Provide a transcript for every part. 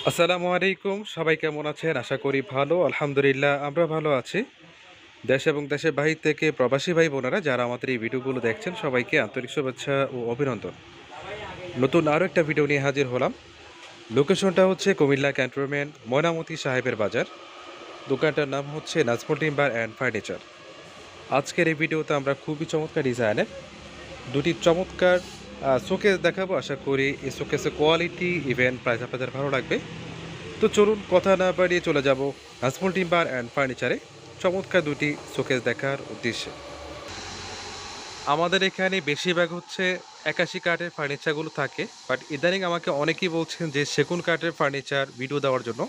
আসসালামু আলাইকুম। সবাই কেমন আছেন? আশা করি ভালো। আলহামদুলিল্লাহ আমরা ভালো আছি। দেশ এবং দেশের বাহির থেকে প্রবাসী ভাই বোনেরা যারা আমাদের এই ভিডিওগুলো দেখছেন সবাইকে আন্তরিক শুভেচ্ছা ও অভিনন্দন। নতুন আরও একটা ভিডিও নিয়ে হাজির হলাম। লোকেশনটা হচ্ছে কুমিল্লা ক্যান্টনমেন্ট ময়নামতি সাহেবের বাজার। দোকানটার নাম হচ্ছে নাজমুল টিম্বার অ্যান্ড ফার্নিচার। আজকের এই ভিডিওতে আমরা খুবই চমৎকার ডিজাইনের দুটি চমৎকার শোকেস দেখাবো। আশা করি এই শোকেসের কোয়ালিটি ইভেন প্রাইস আপনাদের ভালো লাগবে। তো চলুন কথা না বাড়িয়ে চলে যাব নাজমুল টিম্বার অ্যান্ড ফার্নিচারে চমৎকার দুটি শোকেস দেখার উদ্দেশ্যে। আমাদের এখানে বেশিরভাগ হচ্ছে 81 কাঠের ফার্নিচারগুলো থাকে, বাট ইদানিং আমাকে অনেকেই বলছেন যে সেগুন কাঠের ফার্নিচার ভিডিও দেওয়ার জন্য।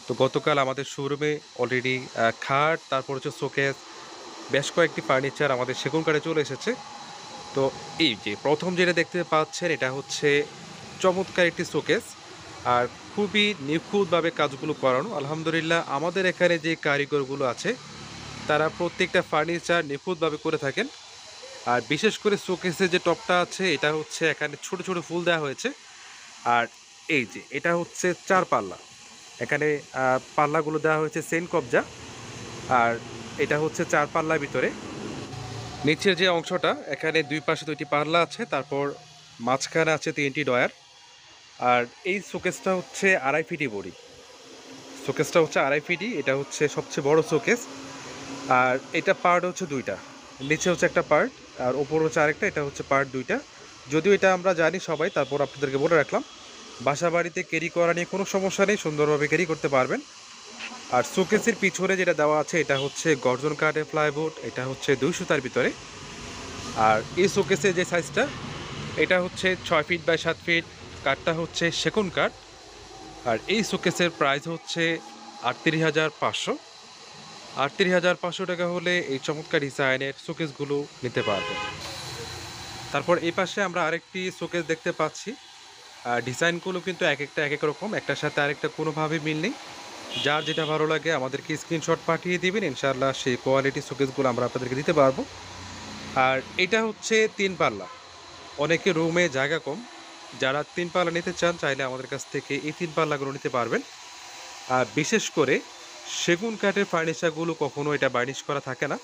তো গতকাল আমাদের শোরুমে অলরেডি খাট, তারপর হচ্ছে শোকেস, বেশ কয়েকটি ফার্নিচার আমাদের সেগুন কাঠে চলে এসেছে। তো এই যে প্রথম যেটা দেখতে পাচ্ছেন এটা হচ্ছে চমৎকার একটি শোকেস, আর খুবই নিখুঁতভাবে কাজগুলো করানো। আলহামদুলিল্লাহ আমাদের এখানে যে কারিগরগুলো আছে তারা প্রত্যেকটা ফার্নিচার নিখুঁতভাবে করে থাকেন। আর বিশেষ করে শোকেসের যে টপটা আছে এটা হচ্ছে এখানে ছোট ছোট ফুল দেওয়া হয়েছে। আর এই যে এটা হচ্ছে 4 পাল্লা, এখানে পাল্লাগুলো দেওয়া হয়েছে সেন কবজা। আর এটা হচ্ছে 4 পাল্লার ভিতরে নিচের যে অংশটা এখানে দুই পাশে দুইটি পাল্লা আছে, তারপর মাঝখানে আছে 3টি ডয়ার। আর এই শোকেসটা হচ্ছে 2.5 ফিটি বড়ি। শোকেসটা হচ্ছে 2.5 ফিটি, এটা হচ্ছে সবচেয়ে বড় শোকেস। আর এটা পার্ট হচ্ছে দুইটা, নিচে হচ্ছে একটা পার্ট আর ওপর হচ্ছে আরেকটা, এটা হচ্ছে পার্ট দুইটা। যদিও এটা আমরা জানি সবাই, তারপর আপনাদেরকে বলে রাখলাম। বাসা বাড়িতে ক্যারি করা নিয়ে কোনো সমস্যা নেই, সুন্দরভাবে ক্যারি করতে পারবেন। আর শোকেসের পিছনে যেটা দেওয়া আছে এটা হচ্ছে গর্জন কাঠের প্লাইবোর্ড, এটা হচ্ছে 200 তার ভিতরে। আর এই শোকেসের যে সাইজটা এটা হচ্ছে 6 ফিট বাই 7 ফিট, কাঠটা হচ্ছে সেগুন কাঠ। আর এই শোকেসের প্রাইস হচ্ছে 38,500। 38,500 টাকা হলে এই চমৎকার ডিজাইনের শোকেসগুলো নিতে পারবেন। তারপর এই পাশে আমরা আরেকটি শোকেস দেখতে পাচ্ছি। ডিজাইনগুলো কিন্তু এক একটা এক এক রকম, একটার সাথে আরেকটা কোনোভাবে মিল নেই। যার যেটা ভালো লাগে আমাদেরকে স্ক্রিনশট পাঠিয়ে দিবেন, ইনশাআল্লাহ সেই কোয়ালিটির শোকেসগুলো আমরা আপনাদেরকে দিতে পারবো। আর এটা হচ্ছে 3 পাল্লা। অনেকে রুমে জায়গা কম, যারা 3 পাল্লা নিতে চান চাইলে আমাদের কাছ থেকে এই 3 পাল্লাগুলো নিতে পারবেন। আর বিশেষ করে সেগুন কাঠের ফার্নিচারগুলো কখনো এটা বার্নিশ করা থাকে না।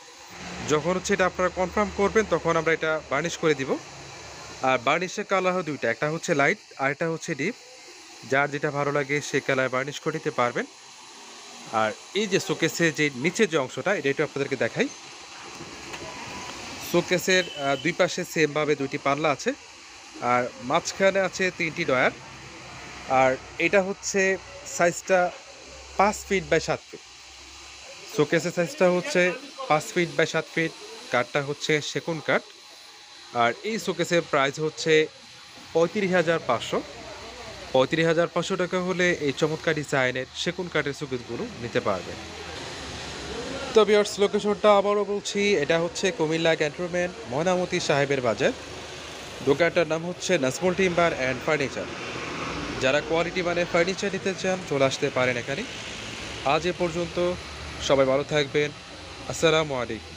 যখন হচ্ছে এটা আপনারা কনফার্ম করবেন তখন আমরা এটা বার্নিশ করে দিব। আর বার্নিশের কালার হয় দুইটা, একটা হচ্ছে লাইট আর একটা হচ্ছে ডিপ। যার যেটা ভালো লাগে সে কালার বার্নিশ করে নিতে পারবেন। আর এই যে শোকেসের যে নিচের যে অংশটা এটা একটু আপনাদেরকে দেখাই। শোকেসের দুই পাশে সেমভাবে দুইটি পাল্লা আছে, আর মাঝখানে আছে 3টি ডয়ার। আর এটা হচ্ছে সাইজটা 5 ফিট বাই 7 ফিট। শোকেসের সাইজটা হচ্ছে 5 ফিট বাই 7 ফিট, কাঠটা হচ্ছে সেগুন কাঠ। আর এই শোকেসের প্রাইস হচ্ছে 35,500। 35,500 টাকা হলে এই চমৎকার ডিজাইনের সেগুন কাঠের শোকেসগুলো নিতে পারবেন। তো ভিউয়ার্স, লোকেশনটা আবারও বলছি, এটা হচ্ছে কুমিল্লা ক্যান্টনমেন্ট ময়নামতি সাহেবের বাজার। দোকানটার নাম হচ্ছে নাজমুল টিম্বার অ্যান্ড ফার্নিচার। যারা কোয়ালিটি মানের ফার্নিচার নিতে চান চলে আসতে পারেন এখানে। আজ এ পর্যন্ত, সবাই ভালো থাকবেন। আসসালামু আলাইকুম।